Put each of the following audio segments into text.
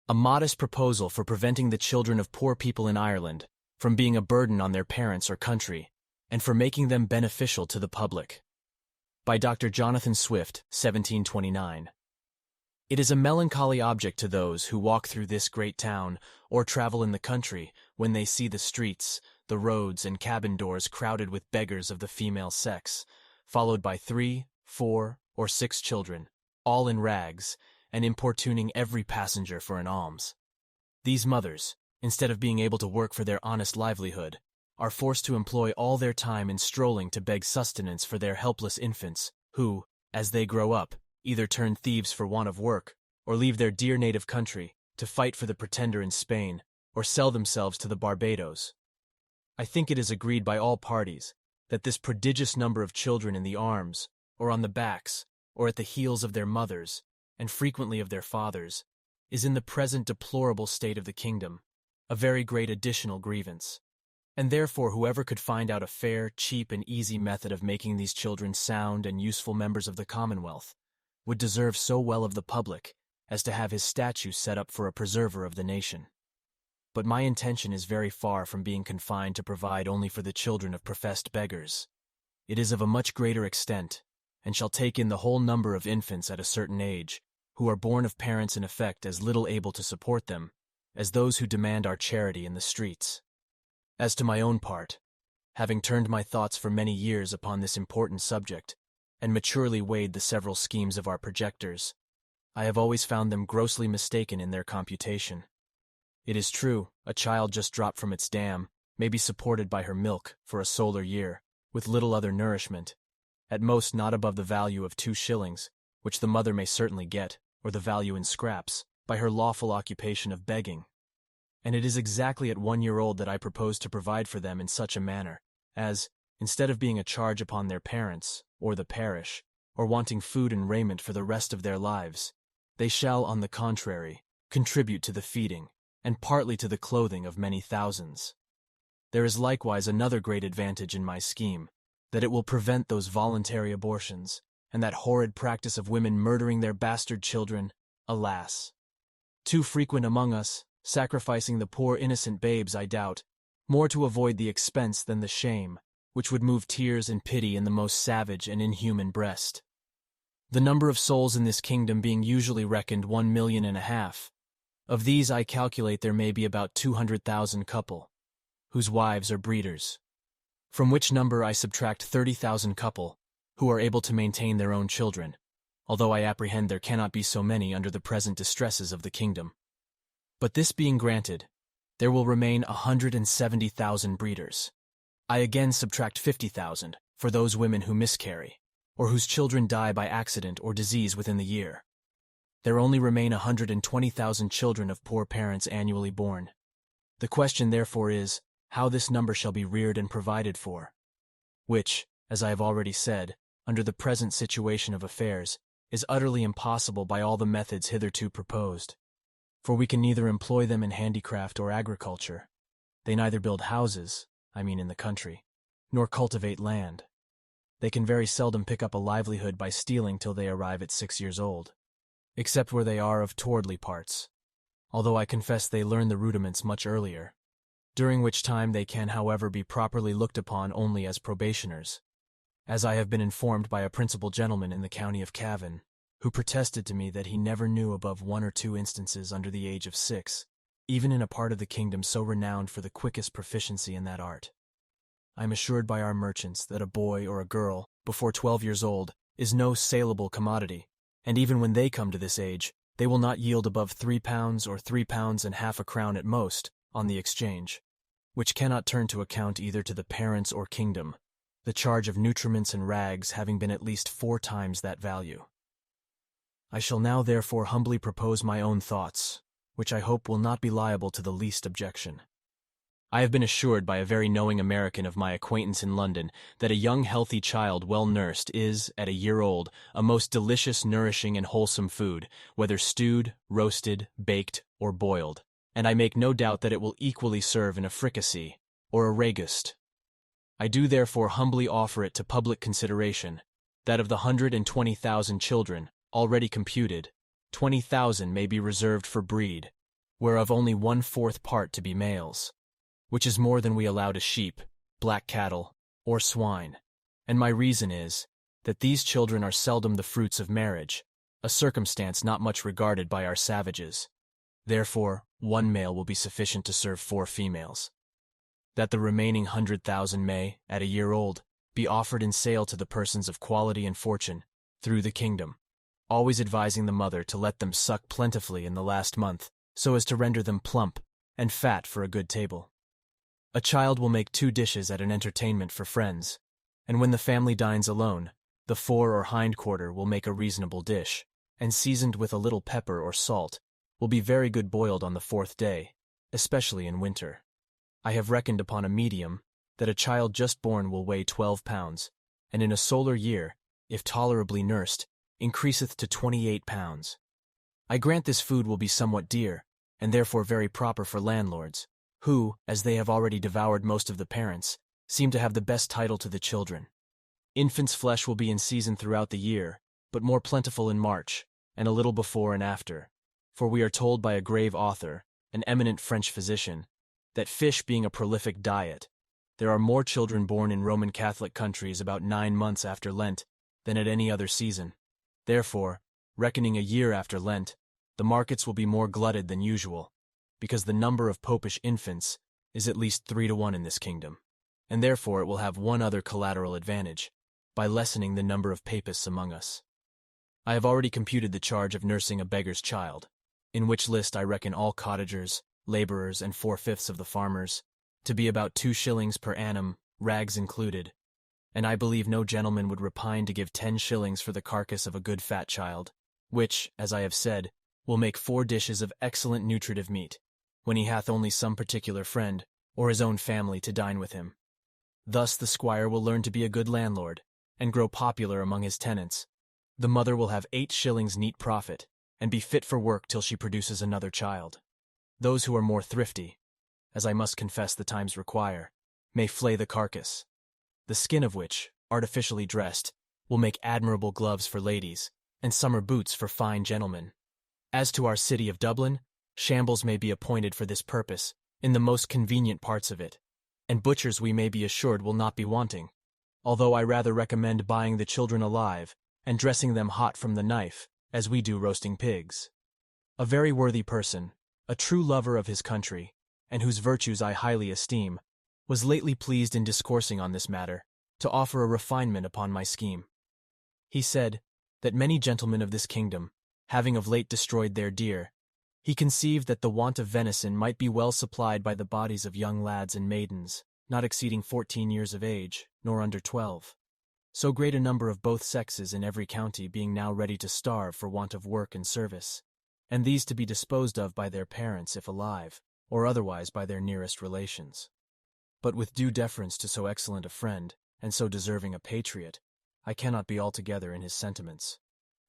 a modest proposal for preventing the children of poor people in Ireland from being a burden on their parents or country, and for making them beneficial to the public. By Dr. Jonathan Swift, 1729. It is a melancholy object to those who walk through this great town or travel in the country when they see the streets, the roads, and cabin doors crowded with beggars of the female sex, followed by 3, 4, or 6 children, all in rags, and importuning every passenger for an alms. These mothers, instead of being able to work for their honest livelihood, are forced to employ all their time in strolling to beg sustenance for their helpless infants, who, as they grow up, either turn thieves for want of work, or leave their dear native country to fight for the Pretender in Spain, or sell themselves to the Barbados. I think it is agreed by all parties that this prodigious number of children in the arms, or on the backs, or at the heels of their mothers, and frequently of their fathers, is in the present deplorable state of the kingdom a very great additional grievance. And therefore whoever could find out a fair, cheap, and easy method of making these children sound and useful members of the Commonwealth would deserve so well of the public as to have his statue set up for a preserver of the nation. But my intention is very far from being confined to provide only for the children of professed beggars. It is of a much greater extent, and shall take in the whole number of infants at a certain age, who are born of parents in effect as little able to support them, as those who demand our charity in the streets. As to my own part, having turned my thoughts for many years upon this important subject, and maturely weighed the several schemes of our projectors, I have always found them grossly mistaken in their computation. It is true, a child just dropped from its dam may be supported by her milk for a solar year, with little other nourishment, at most not above the value of 2 shillings, which the mother may certainly get, or the value in scraps, by her lawful occupation of begging. And it is exactly at 1 year old that I propose to provide for them in such a manner, as, instead of being a charge upon their parents, or the parish, or wanting food and raiment for the rest of their lives, they shall, on the contrary, contribute to the feeding, and partly to the clothing of many thousands. There is likewise another great advantage in my scheme, that it will prevent those voluntary abortions, and that horrid practice of women murdering their bastard children, alas, too frequent among us, sacrificing the poor innocent babes, I doubt, more to avoid the expense than the shame, which would move tears and pity in the most savage and inhuman breast. The number of souls in this kingdom being usually reckoned 1.5 million, of these I calculate there may be about 200,000 couple, whose wives are breeders, from which number I subtract 30,000 couple, who are able to maintain their own children, although I apprehend there cannot be so many under the present distresses of the kingdom. But this being granted, there will remain 170,000 breeders. I again subtract 50,000 for those women who miscarry, or whose children die by accident or disease within the year. There only remain 120,000 children of poor parents annually born. The question therefore is, how this number shall be reared and provided for, which, as I have already said, under the present situation of affairs, is utterly impossible by all the methods hitherto proposed. For we can neither employ them in handicraft or agriculture. They neither build houses, in the country, nor cultivate land. They can very seldom pick up a livelihood by stealing till they arrive at 6 years old, except where they are of towardly parts, although I confess they learn the rudiments much earlier, during which time they can, however, be properly looked upon only as probationers, as I have been informed by a principal gentleman in the county of Cavan, who protested to me that he never knew above 1 or 2 instances under the age of 6, even in a part of the kingdom so renowned for the quickest proficiency in that art. I am assured by our merchants that a boy or a girl, before 12 years old, is no saleable commodity, and even when they come to this age, they will not yield above 3 pounds or 3 pounds and half a crown at most on the exchange, which cannot turn to account either to the parents or kingdom, the charge of nutriments and rags having been at least 4 times that value. I shall now therefore humbly propose my own thoughts, which I hope will not be liable to the least objection. I have been assured by a very knowing American of my acquaintance in London that a young healthy child well nursed is, at 1 year old, a most delicious, nourishing, and wholesome food, whether stewed, roasted, baked, or boiled, and I make no doubt that it will equally serve in a fricassee, or a ragoust. I do therefore humbly offer it to public consideration, that of the 120,000 children, already computed, 20,000 may be reserved for breed, whereof only 1/4 part to be males, which is more than we allow to sheep, black cattle, or swine. And my reason is, that these children are seldom the fruits of marriage, a circumstance not much regarded by our savages. Therefore, 1 male will be sufficient to serve 4 females. That the remaining 100,000 may, at a year old, be offered in sale to the persons of quality and fortune, through the kingdom, always advising the mother to let them suck plentifully in the last month, so as to render them plump and fat for a good table. A child will make 2 dishes at an entertainment for friends, and when the family dines alone, the fore or hind quarter will make a reasonable dish, and seasoned with a little pepper or salt, will be very good boiled on the 4th day, especially in winter. I have reckoned upon a medium, that a child just born will weigh 12 pounds, and in a solar year, if tolerably nursed, increaseth to 28 pounds. I grant this food will be somewhat dear, and therefore very proper for landlords, who, as they have already devoured most of the parents, seem to have the best title to the children. Infants' flesh will be in season throughout the year, but more plentiful in March, and a little before and after, for we are told by a grave author, an eminent French physician, that fish being a prolific diet, there are more children born in Roman Catholic countries about 9 months after Lent than at any other season. Therefore, reckoning a year after Lent, the markets will be more glutted than usual, because the number of popish infants is at least 3 to 1 in this kingdom, and therefore it will have one other collateral advantage, by lessening the number of papists among us. I have already computed the charge of nursing a beggar's child, in which list I reckon all cottagers, laborers, and 4/5 of the farmers, to be about 2 shillings per annum, rags included, and I believe no gentleman would repine to give 10 shillings for the carcass of a good fat child, which, as I have said, will make 4 dishes of excellent nutritive meat, when he hath only some particular friend, or his own family, to dine with him. Thus the squire will learn to be a good landlord, and grow popular among his tenants. The mother will have 8 shillings neat profit, and be fit for work till she produces another child. Those who are more thrifty, as I must confess the times require, may flay the carcass, the skin of which, artificially dressed, will make admirable gloves for ladies, and summer boots for fine gentlemen. As to our city of Dublin, shambles may be appointed for this purpose, in the most convenient parts of it, and butchers we may be assured will not be wanting, although I rather recommend buying the children alive, and dressing them hot from the knife, as we do roasting pigs. A very worthy person, a true lover of his country, and whose virtues I highly esteem, was lately pleased in discoursing on this matter, to offer a refinement upon my scheme. He said, that many gentlemen of this kingdom, having of late destroyed their deer, he conceived that the want of venison might be well supplied by the bodies of young lads and maidens, not exceeding 14 years of age, nor under 12. So great a number of both sexes in every county being now ready to starve for want of work and service, and these to be disposed of by their parents if alive, or otherwise by their nearest relations. But with due deference to so excellent a friend, and so deserving a patriot, I cannot be altogether in his sentiments.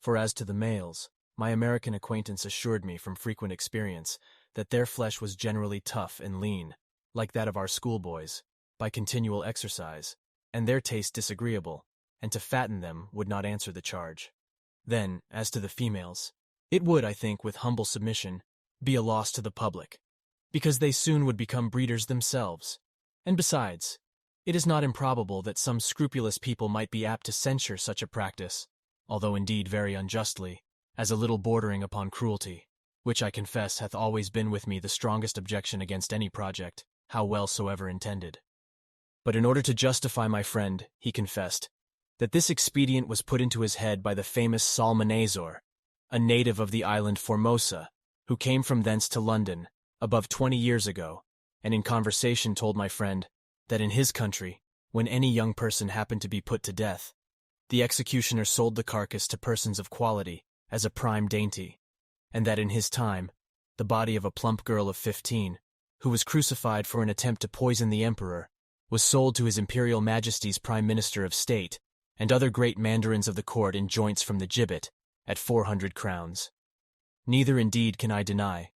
For as to the males, my American acquaintance assured me from frequent experience that their flesh was generally tough and lean, like that of our schoolboys, by continual exercise, and their taste disagreeable, and to fatten them would not answer the charge. Then, as to the females, it would, I think, with humble submission, be a loss to the public, because they soon would become breeders themselves. And besides, it is not improbable that some scrupulous people might be apt to censure such a practice, although indeed very unjustly, as a little bordering upon cruelty, which I confess hath always been with me the strongest objection against any project, how well soever intended. But in order to justify my friend, he confessed, that this expedient was put into his head by the famous Salmanazar, a native of the island Formosa, who came from thence to London, above 20 years ago, and in conversation told my friend, that in his country, when any young person happened to be put to death, the executioner sold the carcass to persons of quality as a prime dainty, and that in his time, the body of a plump girl of 15, who was crucified for an attempt to poison the emperor, was sold to his imperial majesty's prime minister of state, and other great mandarins of the court in joints from the gibbet, at 400 crowns. Neither indeed can I deny,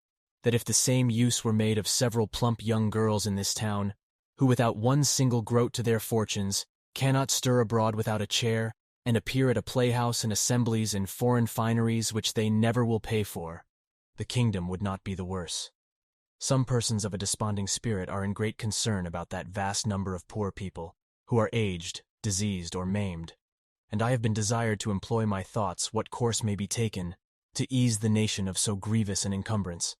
that if the same use were made of several plump young girls in this town, who without one single groat to their fortunes, cannot stir abroad without a chair, and appear at a playhouse and assemblies in foreign fineries which they never will pay for, the kingdom would not be the worse. Some persons of a desponding spirit are in great concern about that vast number of poor people, who are aged, diseased, or maimed, and I have been desired to employ my thoughts what course may be taken to ease the nation of so grievous an encumbrance.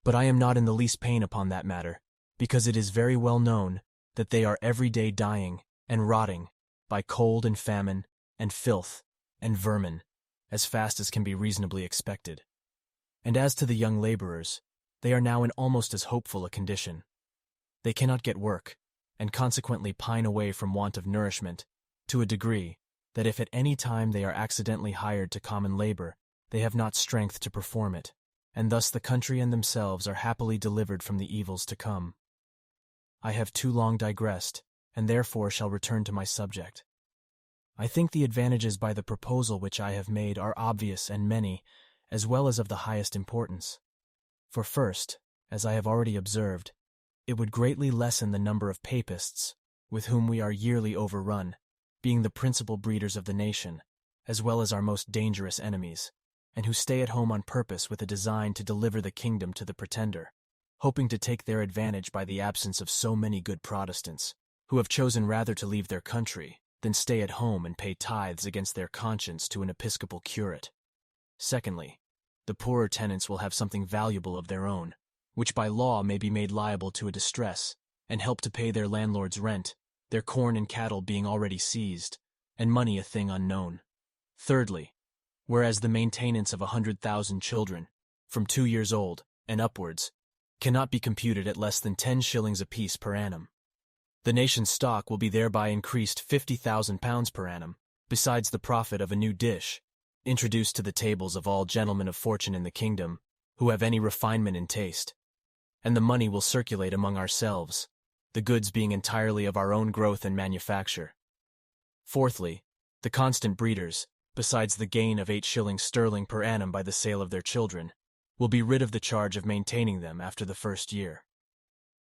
But I am not in the least pain upon that matter, because it is very well known that they are every day dying and rotting by cold and famine and filth and vermin, as fast as can be reasonably expected. And as to the young laborers, they are now in almost as hopeful a condition. They cannot get work, and consequently pine away from want of nourishment, to a degree that if at any time they are accidentally hired to common labor, they have not strength to perform it, and thus the country and themselves are happily delivered from the evils to come. I have too long digressed, and therefore shall return to my subject. I think the advantages by the proposal which I have made are obvious and many, as well as of the highest importance. For first, as I have already observed, it would greatly lessen the number of papists, with whom we are yearly overrun, being the principal breeders of the nation, as well as our most dangerous enemies, and who stay at home on purpose with a design to deliver the kingdom to the pretender, hoping to take their advantage by the absence of so many good Protestants, who have chosen rather to leave their country than stay at home and pay tithes against their conscience to an episcopal curate. Secondly, the poorer tenants will have something valuable of their own, which by law may be made liable to a distress, and help to pay their landlord's rent, their corn and cattle being already seized, and money a thing unknown. Thirdly, whereas the maintenance of 100,000 children, from 2 years old and upwards, cannot be computed at less than 10 shillings apiece per annum, the nation's stock will be thereby increased £50,000 per annum, besides the profit of a new dish, introduced to the tables of all gentlemen of fortune in the kingdom, who have any refinement in taste, and the money will circulate among ourselves, the goods being entirely of our own growth and manufacture. Fourthly, the constant breeders, besides the gain of 8 shillings sterling per annum by the sale of their children, will be rid of the charge of maintaining them after the first year.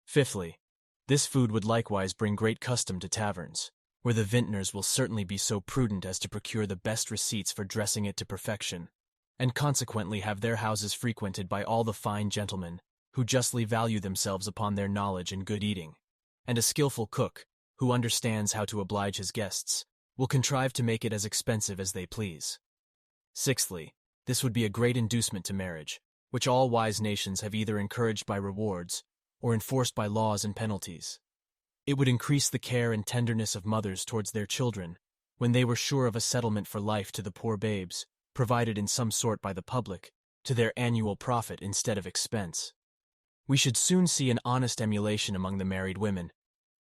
Fifthly, this food would likewise bring great custom to taverns, where the vintners will certainly be so prudent as to procure the best receipts for dressing it to perfection, and consequently have their houses frequented by all the fine gentlemen, who justly value themselves upon their knowledge and good eating, and a skillful cook, who understands how to oblige his guests, will contrive to make it as expensive as they please. Sixthly, this would be a great inducement to marriage, which all wise nations have either encouraged by rewards or enforced by laws and penalties. It would increase the care and tenderness of mothers towards their children, when they were sure of a settlement for life to the poor babes, provided in some sort by the public, to their annual profit instead of expense. We should soon see an honest emulation among the married women,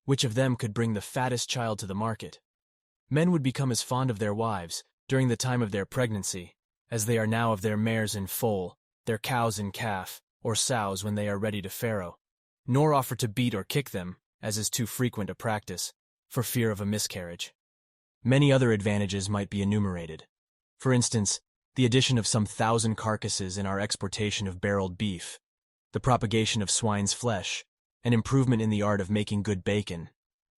which of them could bring the fattest child to the market. Men would become as fond of their wives, during the time of their pregnancy, as they are now of their mares in foal, their cows in calf, or sows when they are ready to farrow, nor offer to beat or kick them, as is too frequent a practice, for fear of a miscarriage. Many other advantages might be enumerated. For instance, the addition of some 1,000 carcasses in our exportation of barreled beef, the propagation of swine's flesh, an improvement in the art of making good bacon,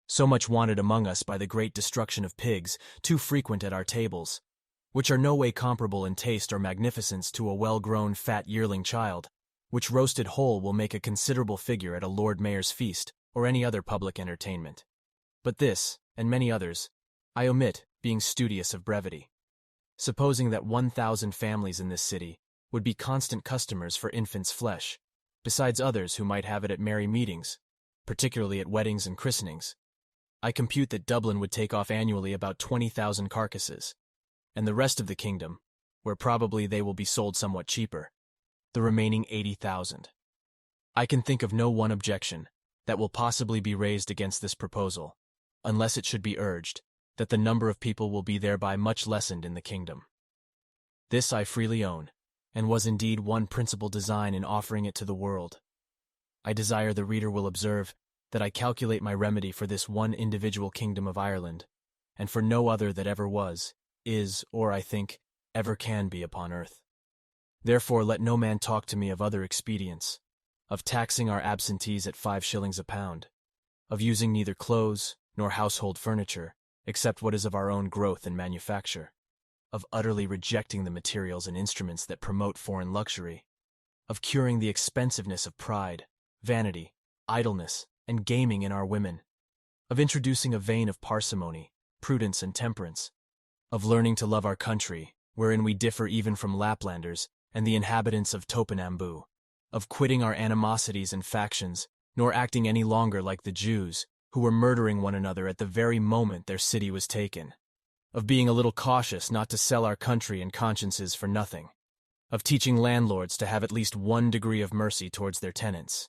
so much wanted among us by the great destruction of pigs, too frequent at our tables, which are no way comparable in taste or magnificence to a well-grown fat yearling child, which roasted whole will make a considerable figure at a Lord Mayor's feast or any other public entertainment. But this, and many others, I omit, being studious of brevity. Supposing that 1,000 families in this city would be constant customers for infants' flesh, besides others who might have it at merry meetings, particularly at weddings and christenings, I compute that Dublin would take off annually about 20,000 carcasses, and the rest of the kingdom, where probably they will be sold somewhat cheaper, the remaining 80,000. I can think of no one objection that will possibly be raised against this proposal, unless it should be urged that the number of people will be thereby much lessened in the kingdom. This I freely own, and was indeed one principal design in offering it to the world. I desire the reader will observe that I calculate my remedy for this one individual kingdom of Ireland, and for no other that ever was, is, or I think, ever can be upon earth. Therefore let no man talk to me of other expedients, of taxing our absentees at 5 shillings a pound, of using neither clothes nor household furniture, except what is of our own growth and manufacture, of utterly rejecting the materials and instruments that promote foreign luxury, of curing the expensiveness of pride, vanity, idleness, and gaming in our women, of introducing a vein of parsimony, prudence, and temperance, of learning to love our country, wherein we differ even from Laplanders and the inhabitants of Topinambu, of quitting our animosities and factions, nor acting any longer like the Jews, who were murdering one another at the very moment their city was taken, of being a little cautious not to sell our country and consciences for nothing, of teaching landlords to have at least one degree of mercy towards their tenants.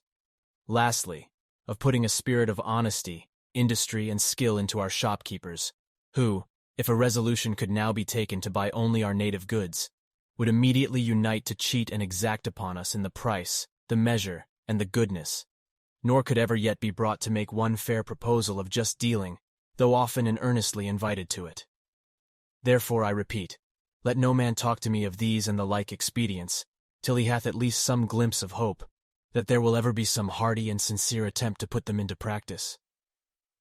Lastly, of putting a spirit of honesty, industry, and skill into our shopkeepers, who, if a resolution could now be taken to buy only our native goods, would immediately unite to cheat and exact upon us in the price, the measure, and the goodness, nor could ever yet be brought to make one fair proposal of just dealing, though often and earnestly invited to it. Therefore, I repeat, let no man talk to me of these and the like expedients, till he hath at least some glimpse of hope, that there will ever be some hearty and sincere attempt to put them into practice.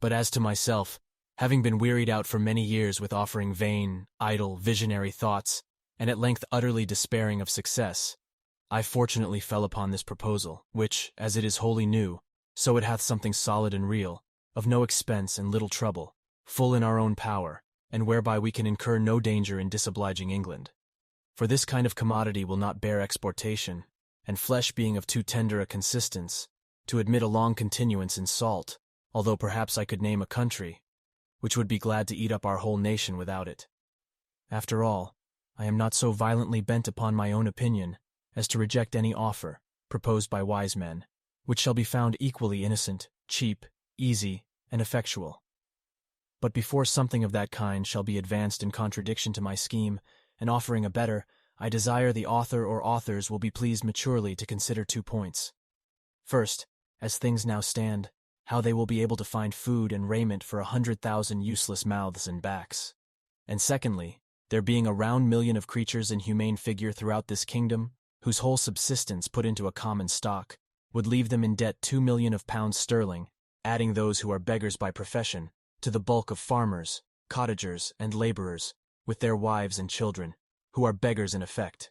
But as to myself, having been wearied out for many years with offering vain, idle, visionary thoughts, and at length utterly despairing of success, I fortunately fell upon this proposal, which, as it is wholly new, so it hath something solid and real, of no expense and little trouble, full in our own power, and whereby we can incur no danger in disobliging England. For this kind of commodity will not bear exportation, and flesh being of too tender a consistence, to admit a long continuance in salt, although perhaps I could name a country, which would be glad to eat up our whole nation without it. After all, I am not so violently bent upon my own opinion as to reject any offer, proposed by wise men, which shall be found equally innocent, cheap, easy, and effectual. But before something of that kind shall be advanced in contradiction to my scheme, and offering a better, I desire the author or authors will be pleased maturely to consider 2 points. First, as things now stand, how they will be able to find food and raiment for 100,000 useless mouths and backs. And secondly, there being a round million of creatures in humane figure throughout this kingdom, whose whole subsistence put into a common stock, would leave them in debt 2,000,000 of pounds sterling, adding those who are beggars by profession, to the bulk of farmers, cottagers, and laborers, with their wives and children, who are beggars in effect.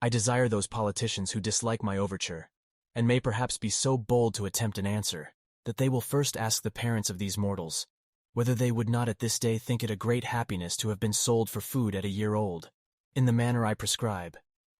I desire those politicians who dislike my overture, and may perhaps be so bold to attempt an answer, that they will first ask the parents of these mortals, whether they would not at this day think it a great happiness to have been sold for food at a year old, in the manner I prescribe,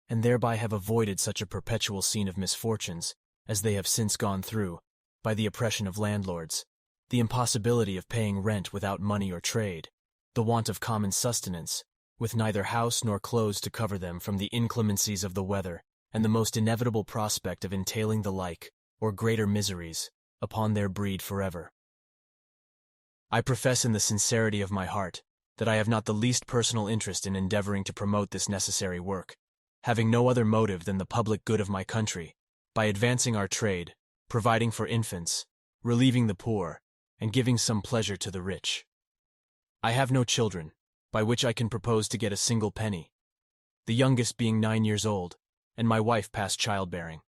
and thereby have avoided such a perpetual scene of misfortunes, as they have since gone through, by the oppression of landlords, the impossibility of paying rent without money or trade, the want of common sustenance, with neither house nor clothes to cover them from the inclemencies of the weather, and the most inevitable prospect of entailing the like, or greater miseries, upon their breed forever. I profess in the sincerity of my heart that I have not the least personal interest in endeavoring to promote this necessary work, having no other motive than the public good of my country, by advancing our trade, providing for infants, relieving the poor, and giving some pleasure to the rich. I have no children, by which I can propose to get a single penny, the youngest being 9 years old, and my wife past childbearing.